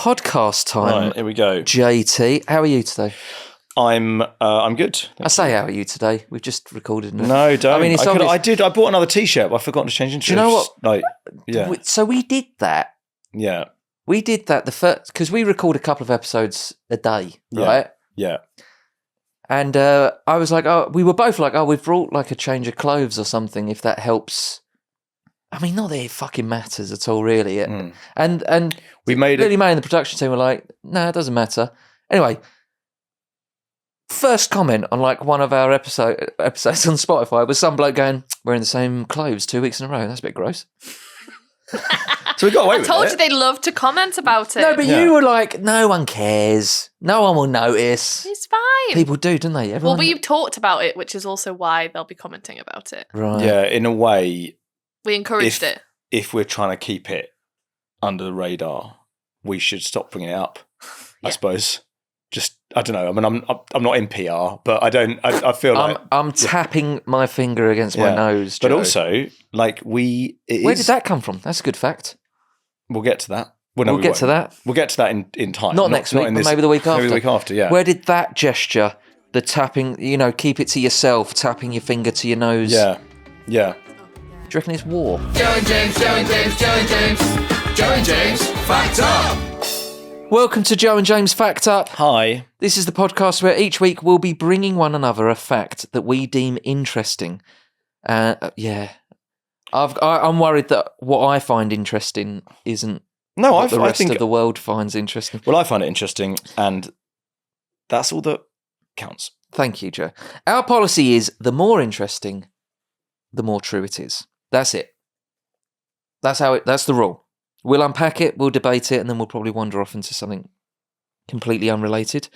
podcast time. Right, here we go. JT, how are you today? I'm good. I say, how are you today? We've just recorded. No, don't. I mean, it's obvious. I bought another T-shirt, but I forgot to change into. Do you know what? Like, yeah. So we did that. Yeah. We did that the first because we record a couple of episodes a day, right? Yeah. And I was like, we were both like, we've brought like a change of clothes or something if that helps. I mean, not that it fucking matters at all, really. And we made Lily May and the production team were like, no, it doesn't matter. Anyway, first comment on like one of our episodes on Spotify was some bloke going, wearing the same clothes 2 weeks in a row. That's a bit gross. So we got away with it. I told you they'd love to comment about it. No, but you were like, no one cares. No one will notice. It's fine. People do, don't they? Everyone... Well, we've talked about it, which is also why they'll be commenting about it. Right. Yeah, in a way, we encouraged it. If we're trying to keep it under the radar, we should stop bringing it up. I suppose. Just I don't know. I mean, I'm not in PR, but I feel like I'm tapping my finger against my nose. Joe. But also, like where did that come from? That's a good fact. We'll get to that. We'll get to that. We'll get to that in time. Not next week, but maybe the week after. Maybe the week after, yeah. Where did that gesture, the tapping, keep it to yourself, tapping your finger to your nose? Yeah. Do you reckon it's war? Joe and James, fact up! Welcome to Joe and James Fact Up. Hi. This is the podcast where each week we'll be bringing one another a fact that we deem interesting. I'm worried that what I find interesting isn't what the rest of the world finds interesting. Well, I find it interesting, and that's all that counts. Thank you, Joe. Our policy is the more interesting, the more true it is. That's it. That's the rule. We'll unpack it, we'll debate it, and then we'll probably wander off into something completely unrelated.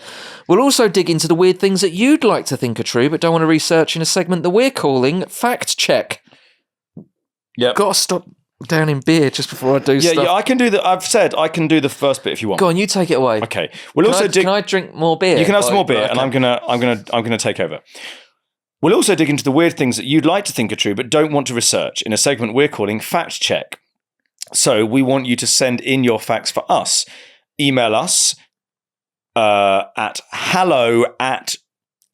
We'll also dig into the weird things that you'd like to think are true but don't want to research in a segment that we're calling Fact Check. Yep. Got to stop down in beer just before I do stuff. Yeah, I can do the. I've said I can do the first bit if you want. Go on, you take it away. Okay. Can I drink more beer? You can have some more beer, and I'm gonna take over. We'll also dig into the weird things that you'd like to think are true but don't want to research in a segment we're calling Fact Check. So we want you to send in your facts for us. Email us at hello at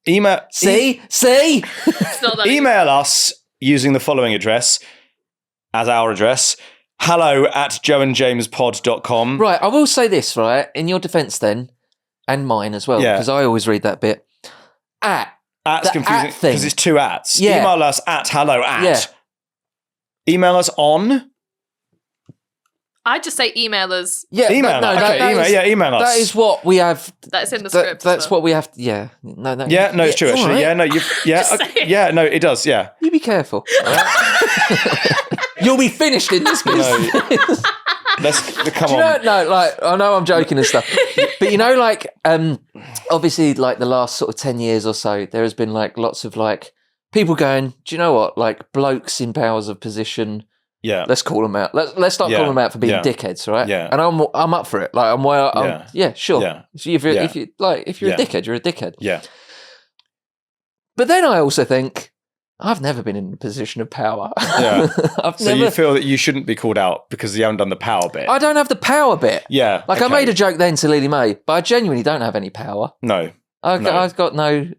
email. See? It's not that Email us using the following address as our address. hello at joeandjamespod.com. Right, I will say this, right, in your defence then, and mine as well, because I always read that bit. At's confusing because it's two ats. Yeah. Email us at hello at. Yeah. Email us on. I just say email us. Yeah, email us. Email us. That is what we have. That's in the script. That's what we have. Yeah. No. Yeah, no, it's true actually. Right. Yeah, no, no, it does. Yeah. You be careful. Right? You'll be finished in this business. Come on. I know I'm joking and stuff, but obviously, like the last sort of 10 years or so, there has been like lots of like people going, do you know what? Like blokes in powers of position. Yeah. Let's call them out. Let's start calling them out for being dickheads, right? Yeah. And I'm up for it. Like sure. Yeah. So if you're a dickhead, you're a dickhead. Yeah. But then I also think I've never been in a position of power. Yeah. You feel that you shouldn't be called out because you haven't done the power bit. I don't have the power bit. Yeah. Like I made a joke then to Lily May, but I genuinely don't have any power. No. I've got no.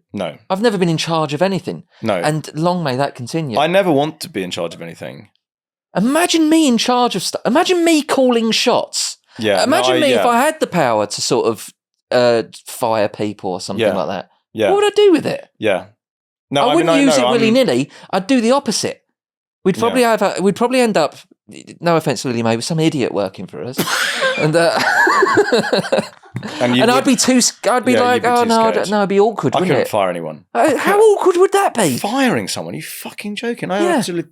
I've never been in charge of anything. No. And long may that continue. I never want to be in charge of anything. Imagine me in charge of stuff. Imagine me calling shots. Yeah. Imagine me if I had the power to sort of fire people or something like that. Yeah. What would I do with it? Yeah. No, I wouldn't use it willy-nilly. I'd do the opposite. We'd probably end up, no offence to Lily May, with some idiot working for us. and I'd be like, oh no, it'd be awkward, wouldn't it? I couldn't fire anyone. How awkward would that be? Firing someone? Are you fucking joking? I had to live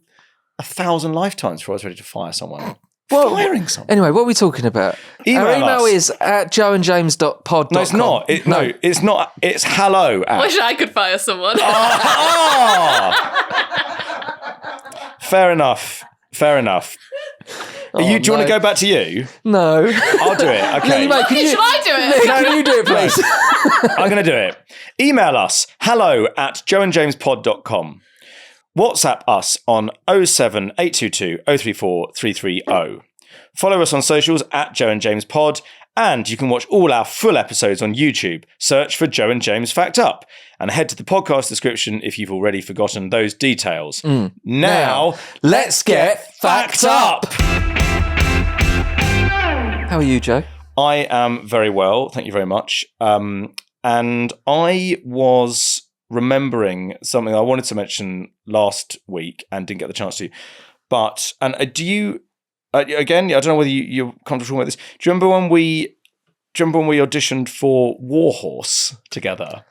1,000 lifetimes before I was ready to fire someone. Firing someone. Anyway, what are we talking about? Our email is at joeandjames.pod.com. No, it's not. It's not. It's hello at. I wish I could fire someone. Fair enough. Do you want to go back to you? No. I'll do it. Okay. Lily, Should I do it? Can you do it, please? I'm going to do it. Email us hello at joeandjamespod.com. WhatsApp us on 07822 034 330. Follow us on socials at Joe and James Pod, And you can watch all our full episodes on YouTube. Search for Joe and James Fact Up and head to the podcast description if you've already forgotten those details. Now, let's get Fact Up! How are you, Joe? I am very well, thank you very much. And I was remembering something I wanted to mention last week and didn't get the chance to. But, do you... again, I don't know whether you're comfortable with this. Do you remember when we auditioned for Warhorse together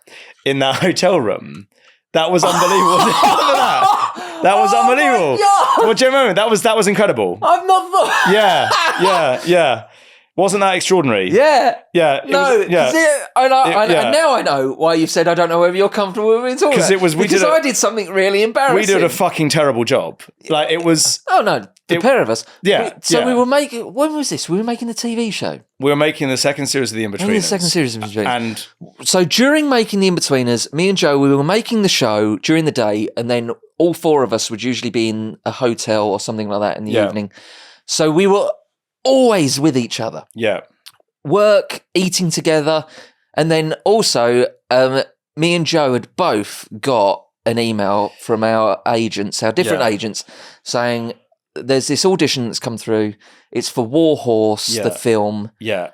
in that hotel room? That was unbelievable. That was unbelievable. Well, do you remember? That was incredible. I've not thought. Yeah. Wasn't that extraordinary? Yeah. And now I know why you've said I don't know whether you're comfortable with it at all. Because I did something really embarrassing. We did a fucking terrible job. Like it was. Oh no, the pair of us. Yeah. We were making. When was this? We were making the TV show. We were making the second series of the Inbetweeners. The second series of the Inbetweeners. And so during making the Inbetweeners, me and Joe, we were making the show during the day, and then all four of us would usually be in a hotel or something like that in the evening. So we were always with each other. Yeah. Work, eating together. And then also, me and Joe had both got an email from our agents, our different agents, saying there's this audition that's come through. It's for Warhorse, the film. Yeah.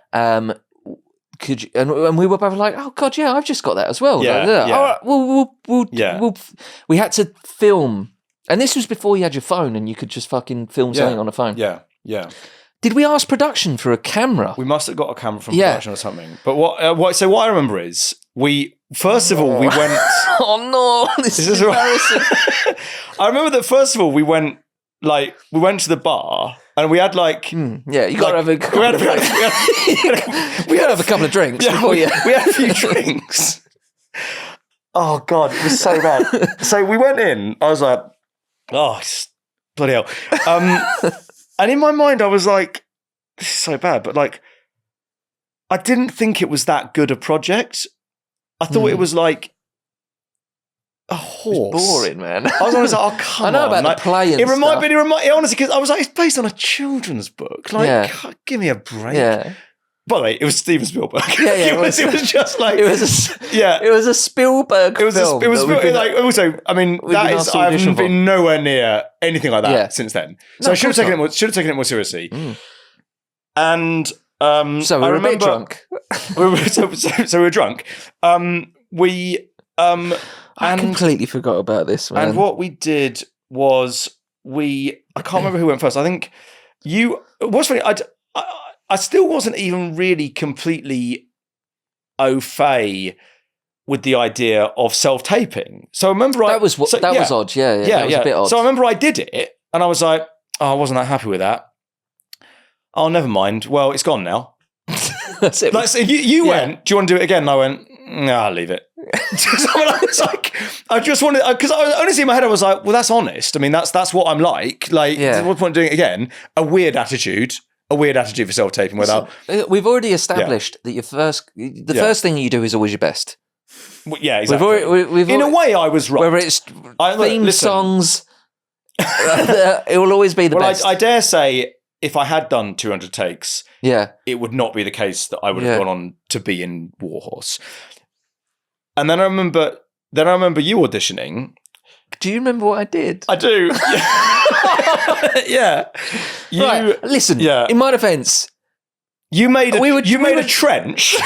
Could you, and we were both like, oh God, yeah, I've just got that as well. Yeah. All right, we had to film. And this was before you had your phone and you could just fucking film something on a phone. Yeah. Did we ask production for a camera? We must have got a camera from production or something. But what I remember is we first of all we went. Oh no, this is embarrassing. I remember that first of all we went to the bar and we had like you got to have a couple of drinks. We had to have a couple of drinks before you. We had a few drinks. Oh God, it was so bad. So we went in. I was like, oh bloody hell. And in my mind, I was like, this is so bad. But like, I didn't think it was that good a project. I thought it was like a horse. It's boring, man. I was always like, oh, come on. I know about the play and stuff. Honestly, because I was like, it's based on a children's book. Like, give me a break. Yeah. By the way, it was Steven Spielberg. It was just like... It was a Spielberg film. It was also, I mean, I haven't been nowhere near anything like that since then. So I should have taken it more seriously. And so we were a bit drunk. So we were drunk. I completely forgot about this, man. And what we did was I can't remember who went first. I think what's funny, I still wasn't even really completely au fait with the idea of self-taping. So I remember that was odd. Yeah. That was a bit odd. So I remember I did it and I was like, oh, I wasn't that happy with that. Oh, never mind. Well, it's gone now. That's it. Like, so you went, do you want to do it again? And I went, no, I'll leave it. I was like, I just wanted, because I was honestly in my head, I was like, well, that's honest. I mean, that's what I'm like. Like, what's the point of doing it again? A weird attitude for self-taping without... We've already established that first thing you do is always your best. Well, yeah, exactly. In a way, I was right. Whether it's theme songs, it will always be the best. I dare say, if I had done 200 takes, it would not be the case that I would have gone on to be in Warhorse. And then I remember you auditioning. Do you remember what I did? I do. Yeah. Right, listen, in my defence, you made a trench.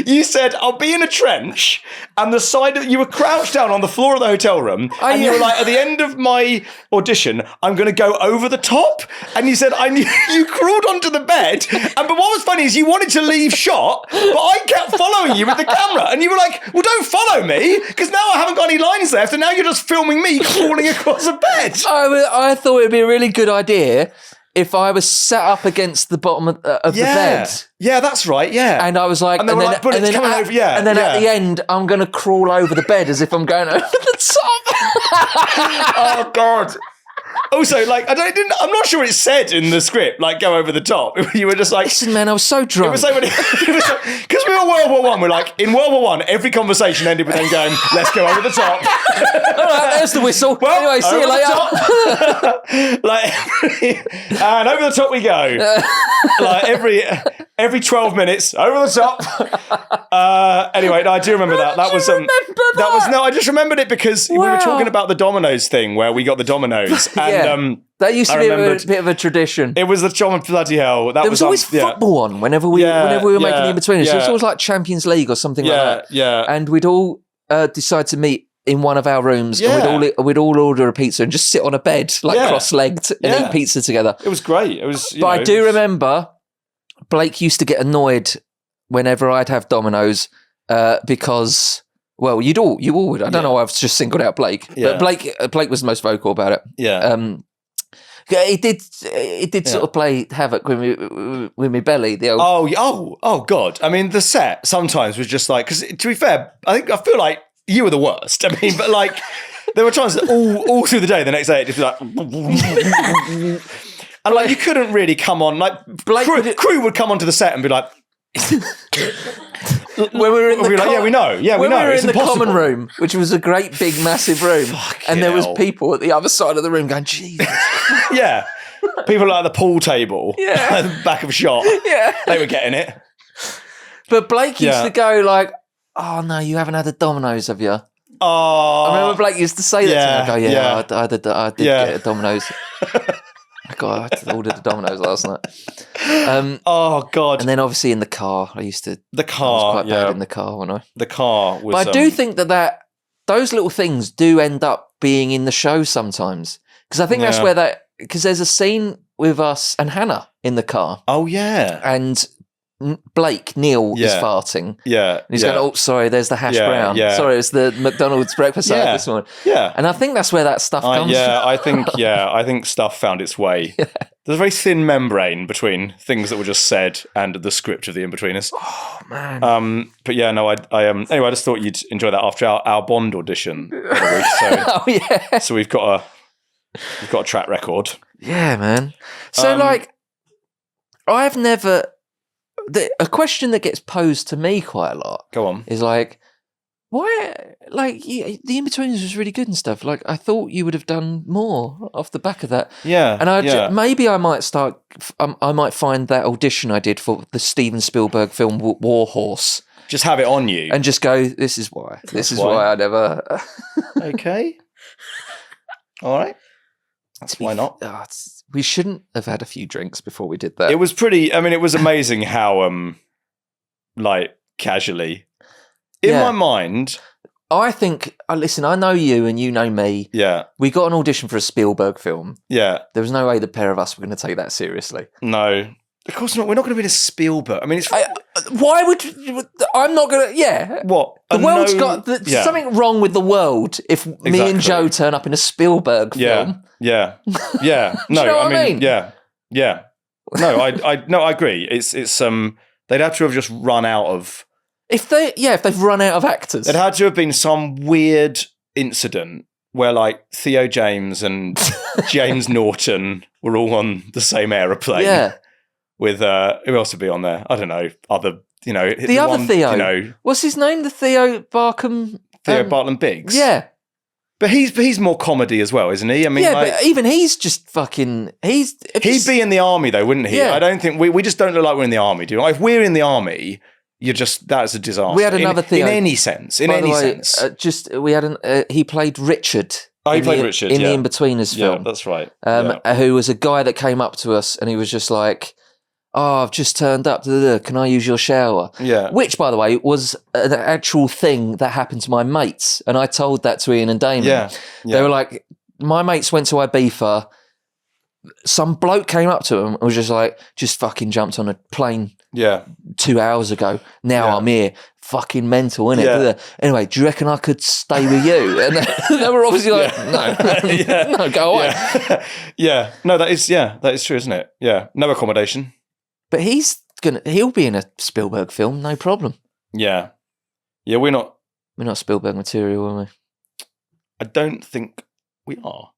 You said, I'll be in a trench, and the side of you were crouched down on the floor of the hotel room, and you were like, at the end of my audition, I'm going to go over the top. And you said, you crawled onto the bed, but what was funny is you wanted to leave shot, but I kept following you with the camera, and you were like, well, don't follow me, because now I haven't got any lines left, and now you're just filming me crawling across a bed. I thought it'd be a really good idea if I was sat up against the bottom of the bed. Yeah, that's right, yeah. And I was like, and then at the end, I'm going to crawl over the bed as if I'm going over the top. Oh, God. Also, like, I'm not sure it said in the script, like, go over the top. You were just like, Listen, man, I was so drunk. it was like, because we were World War One. We're like, in World War One, every conversation ended with them going, let's go over the top. All right, there's the whistle. Well, anyway, see you later. And over the top we go. Like every 12 minutes, over the top. Anyway, no, I do remember that. That was I just remembered it because we were talking about the Dominoes thing where we got the Dominoes. And that used to be a bit of a tradition. it was the John bloody hell. There was always football on whenever we were making the Inbetweeners. Yeah. It was always like Champions League or something like that. Yeah. And we'd all decide to meet in one of our rooms, and we'd all order a pizza and just sit on a bed, like cross-legged, and eat pizza together. It was great. It was. But I do remember Blake used to get annoyed whenever I'd have Dominoes because, well, you all would. I don't know why I've just singled out Blake, but Blake was the most vocal about it. Yeah. It did sort of play havoc with me belly. The old Oh God! I mean, the set sometimes was just like, because to be fair, I feel like you were the worst. I mean, but like there were times that all through the day, the next day, it just like, and like you couldn't really come on. Like crew would come onto the set and be like, when we were in the we know. We were it's in the impossible. common room, which was a great big massive room, and there was people at the other side of the room going, Jesus. Yeah. People like at the pool table, at the back of a shop. Yeah. They were getting it. But Blake used to go like, oh no, you haven't had a Dominoes, have you? Oh. I remember Blake used to say that to me. I go, I did get a Dominoes. I ordered the Dominoes last night. Oh God. And then obviously in the car, I was quite bad in the car, wasn't I? The car was... But I do think that those little things do end up being in the show sometimes. Because I think that's where because there's a scene with us and Hannah in the car. Oh, yeah. And Neil is farting. Yeah. And he's going, oh, sorry, there's the hash brown. Yeah. Sorry, it's the McDonald's breakfast I had this morning. Yeah. And I think that's where that stuff comes from. I think stuff found its way. Yeah. There's a very thin membrane between things that were just said and the script of the Inbetweeners. Oh, man. But yeah, no, anyway, I just thought you'd enjoy that after our Bond audition the other week. So, so we've got a track record. Yeah, man. So I've never... a question that gets posed to me quite a lot. Go on. Is like, why? Like the Inbetweeners was really good and stuff. Like I thought you would have done more off the back of that. Yeah. And maybe I might start. I might find that audition I did for the Steven Spielberg film War Horse. Just have it on you and just go. This is why. This is why I never. Okay. All right. Why not? We shouldn't have had a few drinks before we did that. It was pretty. I mean, it was amazing how, like, casually. In my mind, I think. Listen, I know you and you know me. Yeah. We got an audition for a Spielberg film. Yeah. There was no way the pair of us were going to take that seriously. No. Of course not. We're not going to be in a Spielberg. I mean, it's... why would... I'm not going to... Yeah. What? The world's got... something wrong with the world if me and Joe turn up in a Spielberg film. Yeah. No, Do you know what I mean? Yeah. No, I agree. It's they'd have to have just run out of... If they've run out of actors. It had to have been some weird incident where, like, Theo James and James Norton were all on the same aeroplane. Yeah. With who else would be on there? I don't know. Other, the other Theo. What's his name? The Theo Barkham. Theo Bartlam Biggs. Yeah, but he's more comedy as well, isn't he? I mean, but even he's just fucking. He'd be in the army though, wouldn't he? Yeah. I don't think we just don't look like we're in the army, do we? If we're in the army, that's a disaster. We had another Theo in any sense. In any sense. We had he played Richard. Oh, he played Richard in the Inbetweeners film. Yeah, that's right. Who was a guy that came up to us and he was just like, oh, I've just turned up. Can I use your shower? Yeah. Which, by the way, was an actual thing that happened to my mates. And I told that to Ian and Damon. Yeah. They were like, my mates went to Ibiza. Some bloke came up to him and was just like, just fucking jumped on a plane 2 hours ago. Now I'm here. Fucking mental, innit? Yeah. Anyway, do you reckon I could stay with you? And they were obviously like, no. No, go away. Yeah. No, that is true, isn't it? Yeah. No accommodation. But he'll be in a Spielberg film, no problem. Yeah. Yeah, we're not Spielberg material, are we? I don't think we are.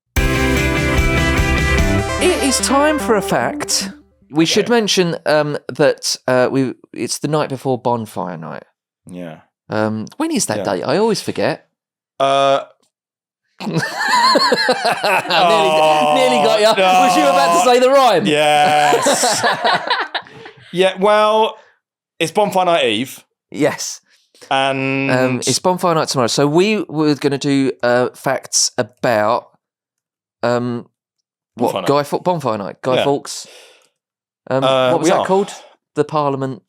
It is time for a fact. We should mention that it's the night before Bonfire Night. Yeah. When is that date? I always forget. Nearly got you. No. Was you about to say the rhyme? Yes. Yeah, well, it's Bonfire Night Eve. Yes. And It's Bonfire Night tomorrow. So we were going to do facts about Bonfire Night. Bonfire Night. Guy Yeah. Fawkes. What was we that are. called? The Parliament.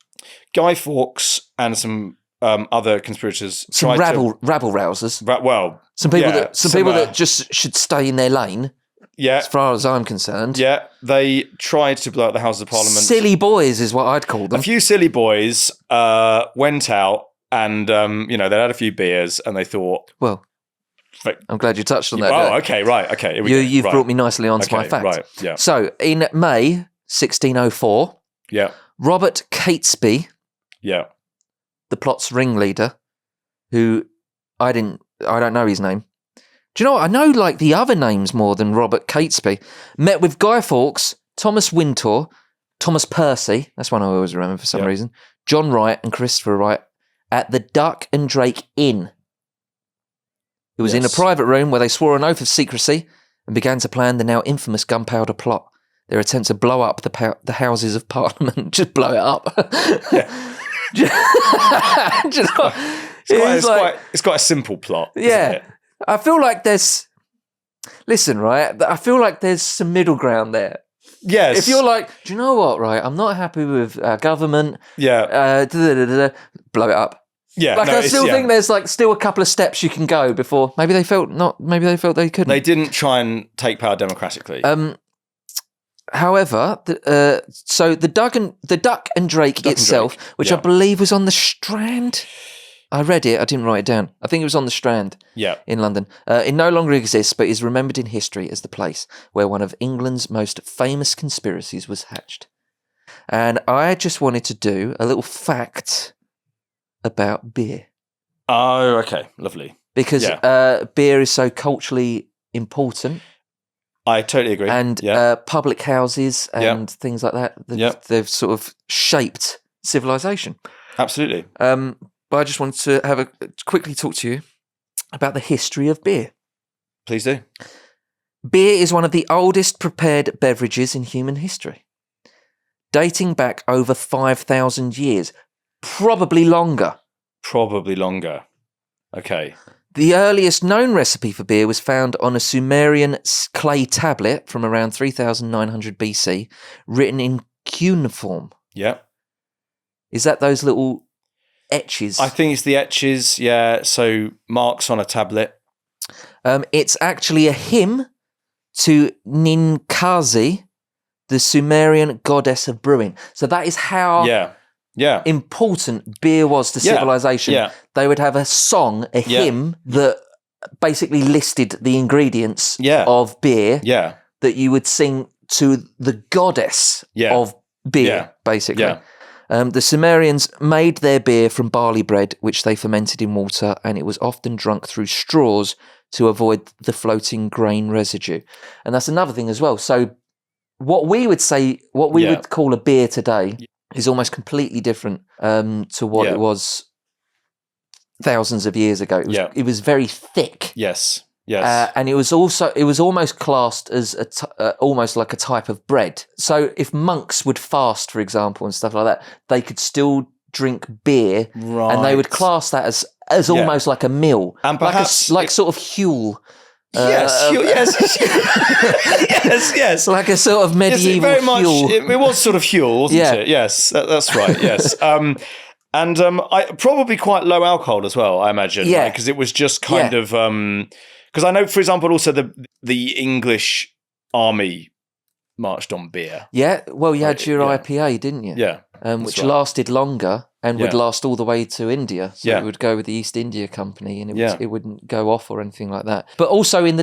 Guy Fawkes and some other conspirators Some tried rabble rousers. well, Some people yeah, that just should stay in their lane, yeah, as far as I'm concerned. yeah, they tried to blow up the Houses of Parliament. Silly boys is what I'd call them. A few silly boys went out and they'd had a few beers and they thought, Well, Right. I'm glad you touched on that. oh, okay, right, okay. Here we go. You've Right. brought me nicely onto my Okay, fact. right, yeah. So, in May 1604, Yeah, Robert Catesby, yeah. the plot's ringleader, who I don't know his name. Do you know what? I know like the other names more than Robert Catesby. Met with Guy Fawkes, Thomas Wintour, Thomas Percy, that's one I always remember for some Yeah. reason, John Wright and Christopher Wright at the Duck and Drake Inn. It was in a Yes. private room where they swore an oath of secrecy and began to plan the now infamous gunpowder plot. Their attempt to blow up the Houses of Parliament, just blow it up. It's quite a simple plot. isn't Yeah. it? I feel like there's. Listen, right? I feel like there's some middle ground there. Yes. If you're like, do you know what? Right, I'm not happy with government. yeah, Blow it up. yeah. Like no, I it's- still yeah. think there's like still a couple of steps you can go before. Maybe they felt they couldn't. They didn't try and take power democratically. However, so the Duck and Drake itself, Drake, which yeah. I believe was on the Strand. I read it. I didn't write it down. I think it was on the Strand. yeah. In London. It no longer exists, but is remembered in history as the place where one of England's most famous conspiracies was hatched. And I just wanted to do a little fact about beer. Oh, okay. Lovely. Because beer is so culturally important, I totally agree. and yeah. public houses and things like that, they've sort of shaped civilization. Absolutely. But I just wanted to quickly talk to you about the history of beer. Please do. Beer is one of the oldest prepared beverages in human history, dating back over 5,000 years, probably longer. Probably longer. Okay. The earliest known recipe for beer was found on a Sumerian clay tablet from around 3,900 BC, written in cuneiform. Yeah. Is that those little etches? I think it's the etches. Yeah. So marks on a tablet. It's actually a hymn to Ninkasi, the Sumerian goddess of brewing. So that is how Yeah. important beer was to civilization. Yeah. They would have a song, a hymn that basically listed the ingredients of beer Yeah. that you would sing to the goddess of beer, basically. Yeah. The Sumerians made their beer from barley bread, which they fermented in water, and it was often drunk through straws to avoid the floating grain residue. And that's another thing as well. So what we would call a beer today is almost completely different to what it was thousands of years ago. It was very thick. Yes. Yes. And it was almost classed as almost like a type of bread. So if monks would fast, for example, and stuff like that, they could still drink beer, right. and they would class that as almost like a meal, and perhaps like sort of Huel. Yes. Yes. Like a sort of medieval very much. Huel. It was sort of Huel, wasn't it? Yes, that's right. Yes. And I probably quite low alcohol as well, I imagine. Yeah. Because it was just kind of because I know, for example, also the English army marched on beer. Yeah. Well, you had your IPA, didn't you? Yeah. Which lasted longer and would last all the way to India. So Yeah. it would go with the East India Company, and it wouldn't go off or anything like that. But also in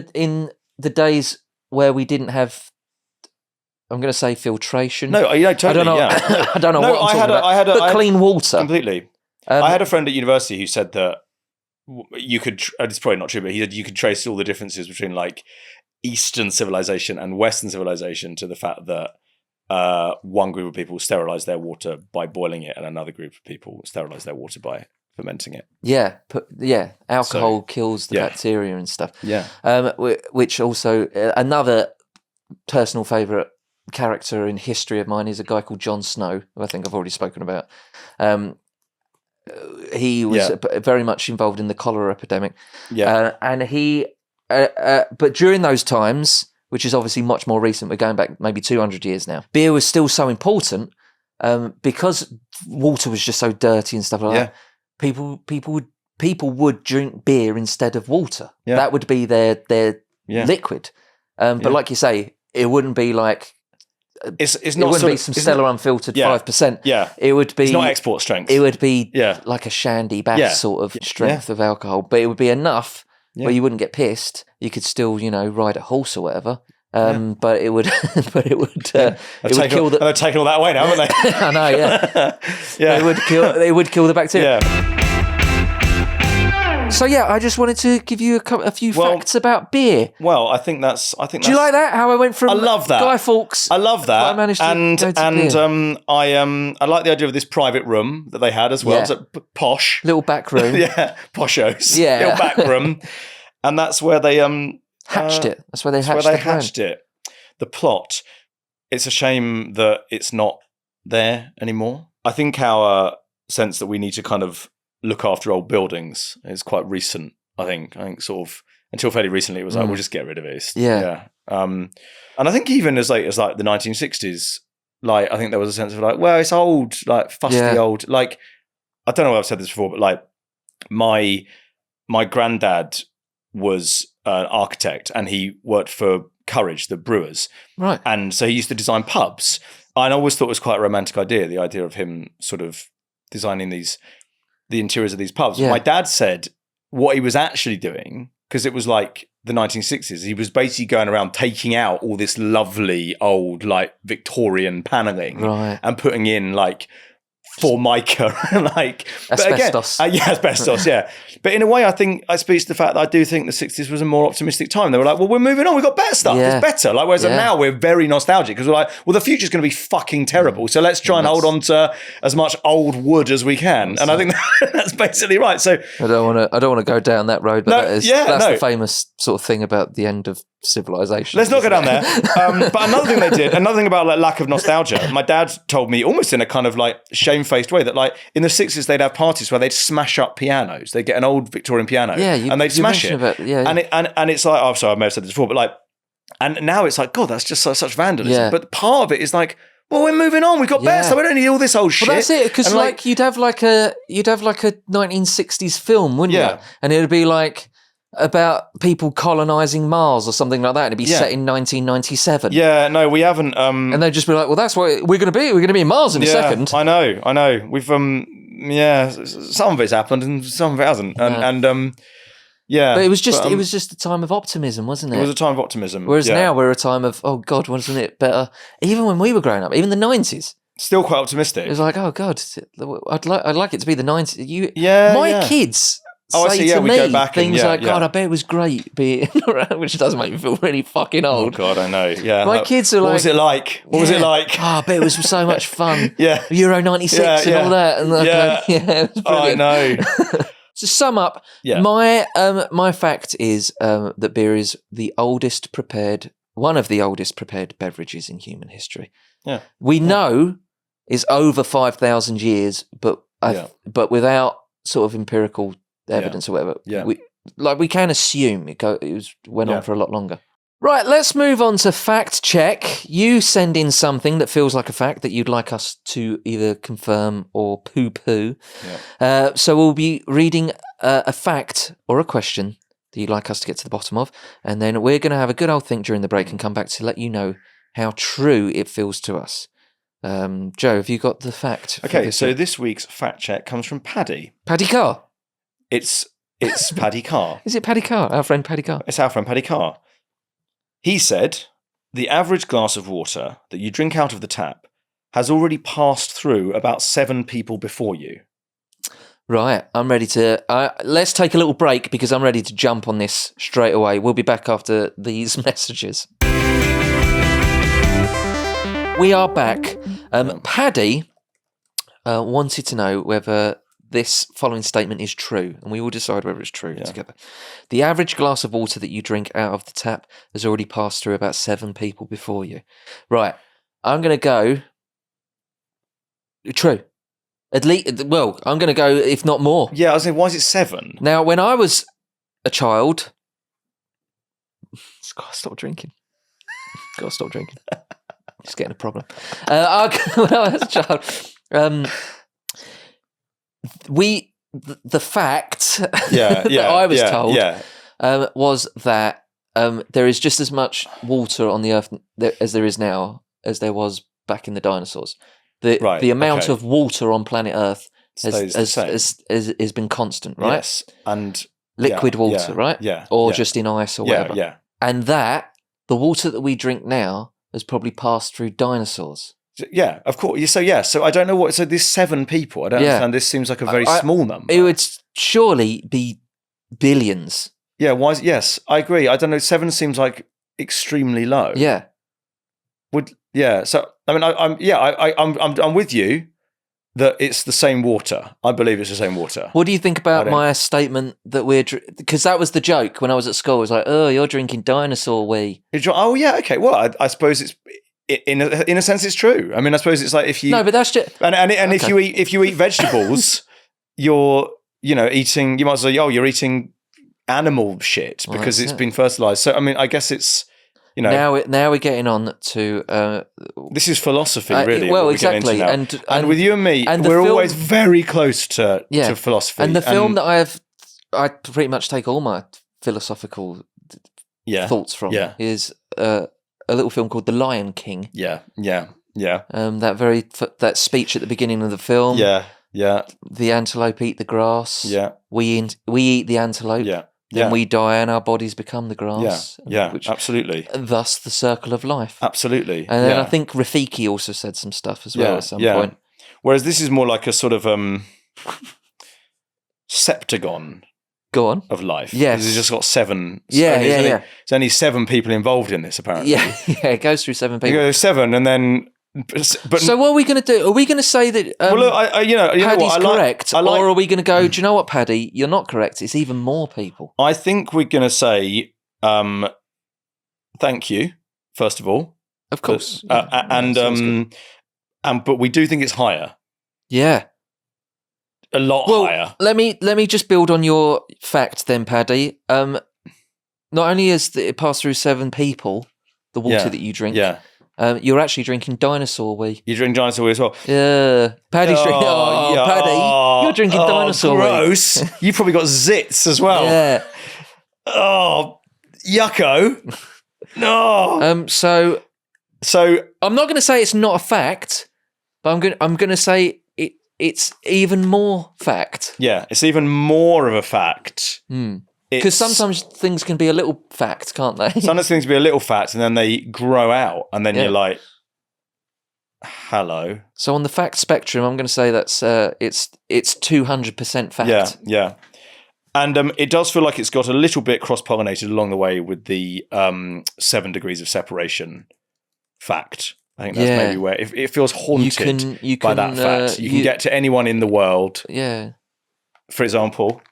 the days where we didn't have, I'm going to say filtration. No, totally. I don't know. Yeah. I don't know No, what I'm I talking had about. But clean water. Completely. I had a friend at university who said that you could. It's probably not true, but he said you could trace all the differences between like Eastern civilization and Western civilization to the fact that one group of people sterilize their water by boiling it, and another group of people sterilize their water by fermenting it. Yeah, alcohol kills the bacteria and stuff. Yeah. Which also, another personal favourite character in history of mine is a guy called Jon Snow, who I think I've already spoken about. He was very much involved in the cholera epidemic. Yeah. And he, but during those times, which is obviously much more recent, we're going back maybe 200 years now, beer was still so important because water was just so dirty and stuff like that. People would drink beer instead of water. Yeah. That would be their liquid. But like you say, it wouldn't be like it wouldn't be some Stella unfiltered 5%. Yeah, it would be. It's not export strength. It would be like a shandy bass sort of strength of alcohol, but it would be enough where you wouldn't get pissed. You could still, ride a horse or whatever. But it would, it would kill the. They've taken all that away now, haven't they? I know, yeah. It would kill the bacteria. Yeah. So I just wanted to give you a few facts about beer. Well, I think that's. Do you like that? How I went from I love that. Guy Fawkes. I love that. I managed to I like the idea of this private room that they had as well. Yeah. It's posh Little back room. Poshos. Yeah. Little back room, and that's where they hatched it. That's where they hatched it. The plot. It's a shame that it's not there anymore. I think our sense that we need to kind of look after old buildings is quite recent. I think sort of until fairly recently it was like we'll just get rid of it. And I think even as late as like the 1960s, like I think there was a sense of like, well, it's old, like fusty old. Like I don't know if I've said this before, but like my granddad was an architect and he worked for Courage, the brewers. Right. And so he used to design pubs. I always thought it was quite a romantic idea, the idea of him sort of designing the interiors of these pubs. Yeah. My dad said what he was actually doing, because it was like the 1960s, he was basically going around taking out all this lovely old like Victorian paneling and putting in like Formica, like asbestos. But again, asbestos, But in a way, I think I speak to the fact that I do think the 60s was a more optimistic time. They were like, well, we're moving on. We've got better stuff. It's better. Like, whereas now we're very nostalgic because we're like, well, the future's going to be fucking terrible. So let's try and hold on to as much old wood as we can. And I think that's basically right. So I don't want to go down that road, but that's the famous sort of thing about the end of civilization. Let's not go down there. But another thing they did, another thing about like lack of nostalgia, my dad told me almost in a kind of like shamefaced way that like in the 60s they'd have parties where they'd smash up pianos. They'd get an old Victorian piano and they'd smash it. And it's like, oh, sorry, I may have said this before, but like, and now it's like, God, that's just such vandalism. Yeah. But part of it is like, well, we're moving on. We've got better stuff. We don't need all this old shit. Well, that's it. Because like you'd have like a 1960s film, wouldn't you? And it'd be like about people colonizing Mars or something like that. It'd be set in 1997. Yeah, no, we haven't. And they'd just be like, well, that's what we're going to be. We're going to be in Mars in a second. I know. We've some of it's happened and some of it hasn't. But it was just a time of optimism, wasn't it? It was a time of optimism. Whereas now we're a time of, oh God, wasn't it better? Even when we were growing up, even the 90s. Still quite optimistic. It was like, oh God, I'd like it to be the 90s. My kids say to me go back things like, God, I bet it was great being around, which does make me feel really fucking old. Oh God, I know. Yeah, my kids are like, what was it like? What was it like? Oh, I bet it was so much fun. Euro 96 and all that. And it was brilliant. I know. To sum up, my fact is that beer is one of the oldest prepared beverages in human history. Yeah, we know is over 5,000 years, but without sort of empirical evidence or whatever, we can assume it went on for a lot longer. Right, let's move on to fact check. You send in something that feels like a fact that you'd like us to either confirm or poo-poo. Yeah. So we'll be reading a fact or a question that you'd like us to get to the bottom of, and then we're going to have a good old think during the break and come back to let you know how true it feels to us. Joe, have you got the fact? Okay, so this week's fact check comes from Paddy. Paddy Carr? It's Paddy Carr. Is it Paddy Carr? Our friend Paddy Carr? It's our friend Paddy Carr. He said, the average glass of water that you drink out of the tap has already passed through about 7 people before you. Right, I'm ready to. Let's take a little break because I'm ready to jump on this straight away. We'll be back after these messages. We are back. Paddy wanted to know whether this following statement is true, and we will decide whether it's true together. The average glass of water that you drink out of the tap has already passed through about 7 people before you. Right, I'm going to go. True. At least, well, I'm going to go, if not more. Yeah, I was saying, why is it 7? Now, when I was a child, gotta stop drinking. Gotta stop drinking. Just getting a problem. When I was a child, the fact that I was told was that there is just as much water on the earth as there is now as there was back in the dinosaurs. The amount of water on planet Earth has been constant, right? Yes, and liquid water, right? Yeah, or just in ice or whatever. Yeah, and that the water that we drink now has probably passed through dinosaurs. Yeah, of course. So I don't know what. So there's 7 people. I don't understand. This seems like a very small number. It would surely be billions. Yeah. Why? Yes, I agree. I don't know. 7 seems like extremely low. Yeah. So I mean, I'm with you that it's the same water. I believe it's the same water. What do you think about my statement that because that was the joke when I was at school. It was like, oh, you're drinking dinosaur wee. Oh yeah, okay. Well, I suppose it's in a sense it's true. I mean, I suppose it's like if you but that's just and if you eat vegetables, you're eating. You might as well you're eating animal shit because it's been fertilized. So I mean, I guess it's. Now we're getting on to this is philosophy, really. Well, exactly, and with you and me, we're always very close to philosophy. And the film that I pretty much take all my philosophical thoughts from is a little film called The Lion King. Yeah. That speech at the beginning of the film. Yeah. The antelope eat the grass. Yeah. We eat the antelope. Yeah. Then we die and our bodies become the grass. Yeah, absolutely. Thus the circle of life. Absolutely. And then I think Rafiki also said some stuff as well at some point. Whereas this is more like a sort of septagon of life. Yes. It's just got 7. There's only 7 people involved in this, apparently. Yeah, it goes through 7 people. You go 7 and then... So what are we going to do? Are we going to say that Paddy's correct? Or are we going to go, do you know what, Paddy? You're not correct. It's even more people. I think we're going to say thank you, first of all. Of course. But we do think it's higher. Yeah. A lot higher. Let me just build on your fact then, Paddy. Not only has it passed through 7 people, the water that you drink. Yeah. You're actually drinking dinosaur wee. You drink dinosaur wee as well? Yeah. Paddy's drinking... Paddy, you're drinking dinosaur wee. Gross. You've probably got zits as well. Yeah. Oh, yucko. No. So I'm not going to say it's not a fact, but I'm going to say it's even more fact. Yeah, it's even more of a fact. Because sometimes things can be a little fact, can't they? Sometimes things can be a little fact, and then they grow out, and then you're like, "Hello." So on the fact spectrum, I'm going to say that's it's 200% fact. Yeah. And it does feel like it's got a little bit cross-pollinated along the way with the 7 degrees of separation fact. I think that's maybe where it feels haunted by that fact. You can get to anyone in the world. Yeah. For example.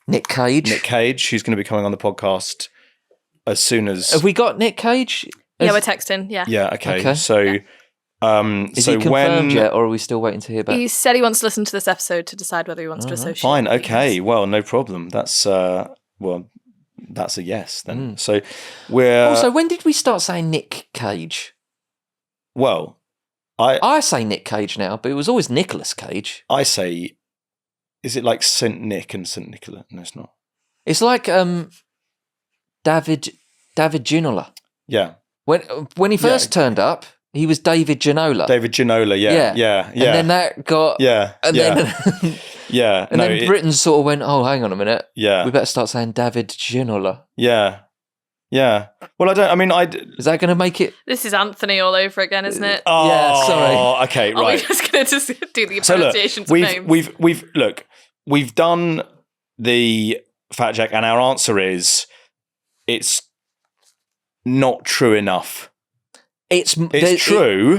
Nick Cage, who's going to be coming on the podcast as soon as... Have we got Nick Cage? Yeah, we're texting, yeah. Yeah, okay. So, is he confirmed yet, or are we still waiting to hear back? He said he wants to listen to this episode to decide whether he wants to associate. Fine, okay. Well, no problem. That's, that's a yes then. So, we're... Also, when did we start saying Nick Cage? Well, I say Nick Cage now, but it was always Nicolas Cage. I say... Is it like Saint Nick and Saint Nicola? No, it's not. It's like David Ginola. Yeah. When he first turned up, he was David Ginola. Yeah. And then that got... And then... Yeah. And then Britain sort of went, oh, hang on a minute. Yeah. We better start saying David Ginola. Yeah. Well, Is that going to make it... This is Anthony all over again, isn't it? Yeah, sorry. Okay, right. Are we just going to do the pronunciations of names? We've look, we've done the fact check, and our answer is it's not true enough. It's true,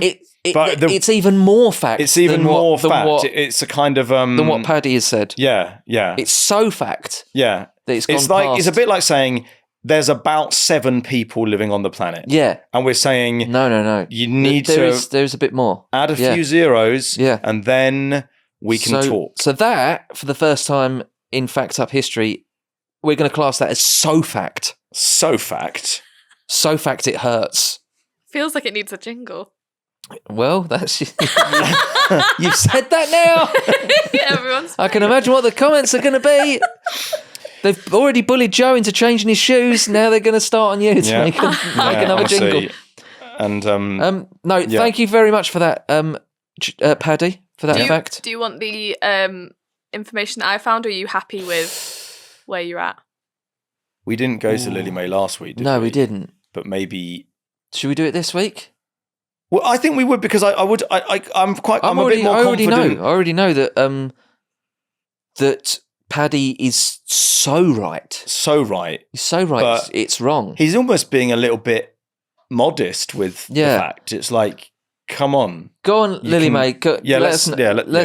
but it's even more fact. It's even than more what, than fact. what, It's a kind of than what Paddy has said. Yeah. It's so fact. Yeah, that it's gone like it's a past. bit like saying there's about 7 people living on the planet. Yeah, and we're saying no. You need there's a bit more. add a few zeros. Yeah, and then we can talk. So that, for the first time in Fact Up history, we're going to class that as so fact. So fact. So fact it hurts. Feels like it needs a jingle. Well, that's you've said that now. Yeah, everyone's. I can imagine what the comments are going to be. They've already bullied Joe into changing his shoes. Now they're going to start on you to make another jingle. See. And thank you very much for that, Paddy, for that fact. Do you want the information that I found, or are you happy with where you're at? We didn't go to Lily May last week, did we? No, we didn't. But maybe... Should we do it this week? Well, I think we would, because I'm a bit more confident. I already know that that Paddy is so right. So right. He's so right. But it's wrong. He's almost being a little bit modest with the fact. It's like, come on. Go on, Lily May. Let's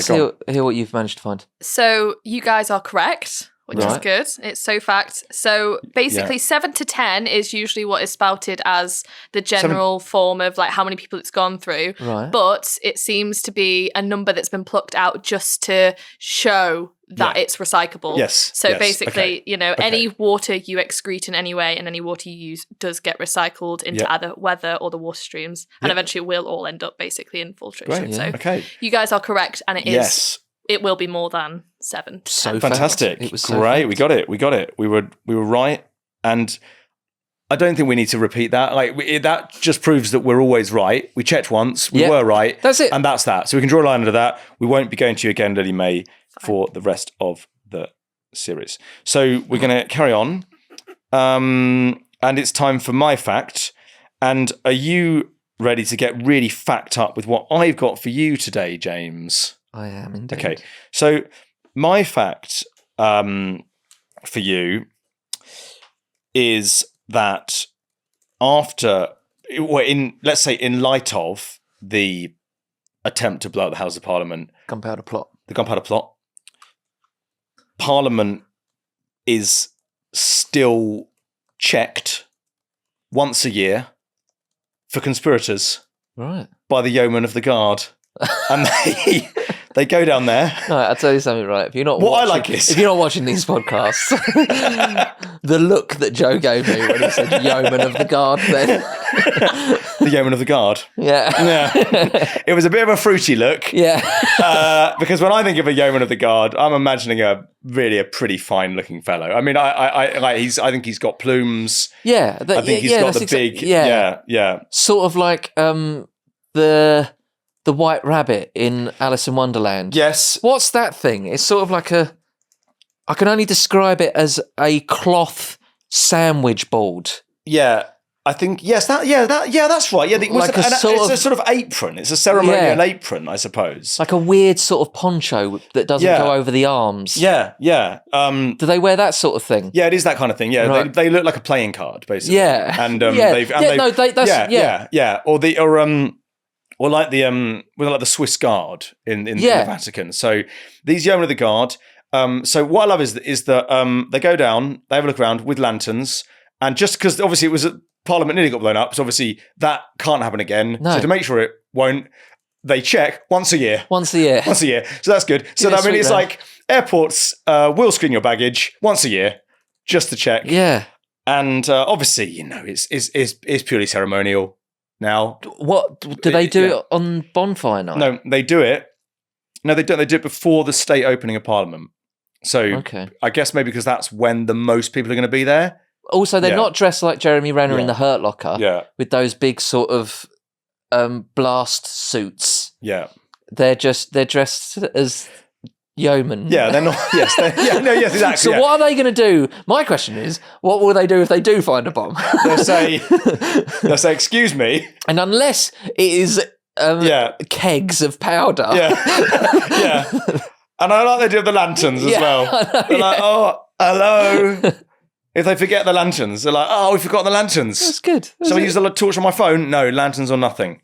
hear what you've managed to find. So you guys are correct, which is good. It's so fact. So basically 7 to 10 is usually what is spouted as the general form of like how many people it's gone through. Right. But it seems to be a number that's been plucked out just to show that it's recyclable. Yes. So basically, any water you excrete in any way and any water you use does get recycled into either weather or the water streams. And eventually we'll all end up basically in filtration. Great. So you guys are correct, and it is. Yes. It will be more than 7. So fantastic! It was so great. fact. We got it. We were right, and I don't think we need to repeat that. That just proves that we're always right. We checked once. We were right. That's it, and that's that. So we can draw a line under that. We won't be going to you again, Lily May, for the rest of the series. So we're going to carry on, and it's time for my fact. And are you ready to get really fact up with what I've got for you today, James? I am indeed. Okay, so my fact for you is that let's say in light of the attempt to blow up the House of Parliament, the Gunpowder Plot, Parliament is still checked once a year for conspirators, right, by the yeomen of the guard, and they go down there. No, I'll tell you something, right? If you're not if you're not watching these podcasts, the look that Joe gave me when he said yeoman of the guard, then the yeoman of the guard. Yeah. It was a bit of a fruity look. Yeah. Because when I think of a yeoman of the guard, I'm imagining a pretty fine looking fellow. I mean, I think he's got plumes. Yeah. I think he's got the big. Yeah. Sort of like the White Rabbit in Alice in Wonderland. Yes. What's that thing? It's sort of like I can only describe it as a cloth sandwich board. Yeah. I think, that's right. Yeah, it's a sort of apron. It's a ceremonial apron, I suppose. Like a weird sort of poncho that doesn't go over the arms. Yeah. Do they wear that sort of thing? Yeah, it is that kind of thing. Yeah, right. they look like a playing card, basically. Yeah. And or like the Swiss Guard in the Vatican. So these yeomen of the guard. So what I love is that they go down, they have a look around with lanterns, and just because obviously it was Parliament nearly got blown up, so obviously that can't happen again. No. So to make sure it won't, they check once a year. Once a year. So that's good. So I mean, it's like airports will screen your baggage once a year just to check. Yeah. And obviously, it's purely ceremonial. Now, what do they do it on Bonfire Night? No, they do it. No, they don't. They do it before the state opening of Parliament. So I guess maybe because that's when the most people are going to be there. Also, they're not dressed like Jeremy Renner in The Hurt Locker with those big sort of blast suits. Yeah. They're dressed as yeomen. Yeah, they're not. Yes, exactly. So what are they going to do? My question is, what will they do if they do find a bomb? They'll say, "Excuse me," and unless it is kegs of powder, And I like the idea of the lanterns as well. They're like, oh, hello. If they forget the lanterns, they're like, oh, we forgot the lanterns. That's good. Shall I use the torch on my phone? No, lanterns or nothing.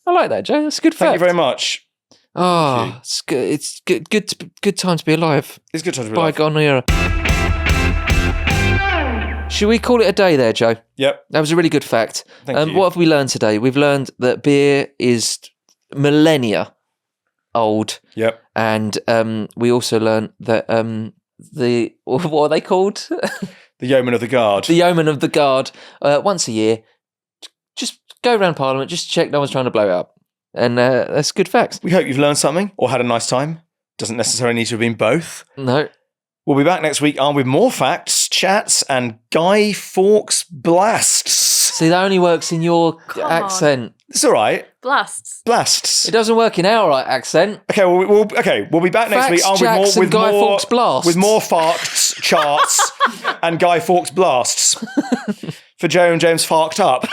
I like that, Joe. That's a good fact. Thank you very much. Oh, it's good. It's good time to be alive. It's good time to be alive. Bygone era. Should we call it a day there, Joe? Yep. That was a really good fact. Thank you. What have we learned today? We've learned that beer is millennia old. Yep. And we also learned that what are they called? The Yeoman of the Guard. The Yeoman of the Guard. Once a year, just go around Parliament, just check no one's trying to blow it up. And that's good facts. We hope you've learned something or had a nice time. Doesn't necessarily need to have been both. No. We'll be back next week armed with more facts, chats, and Guy Fawkes blasts. See, that only works in your accent. It's all right. Blasts. It doesn't work in our accent. Okay, we'll be back next week armed with Guy Fawkes blasts. With more facts, charts, and Guy Fawkes blasts. For Joe and James Farked Up.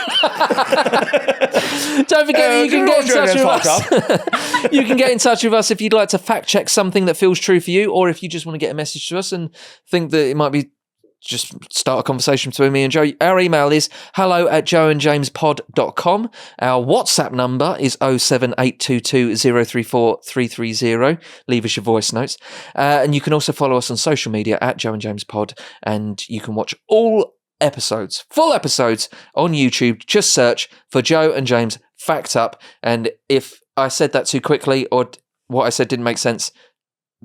Don't forget that you can get in touch with us. You can get in touch with us if you'd like to fact check something that feels true for you, or if you just want to get a message to us and think that it might be just start a conversation between me and Joe. Our email is hello@joeandjamespod.com. Our WhatsApp number is 07822034330. Leave us your voice notes. And you can also follow us on social media @joeandjamespod, and you can watch all full episodes on YouTube. Just search for Joe and James Fact Up. And if I said that too quickly or what I said didn't make sense,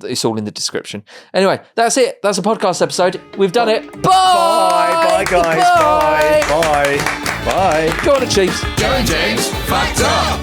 it's all in the description. Anyway, that's it. That's a podcast episode. We've done it. Bye! Bye, guys. Bye. Bye. Bye. Go on, Chiefs. Joe and James Fact Up.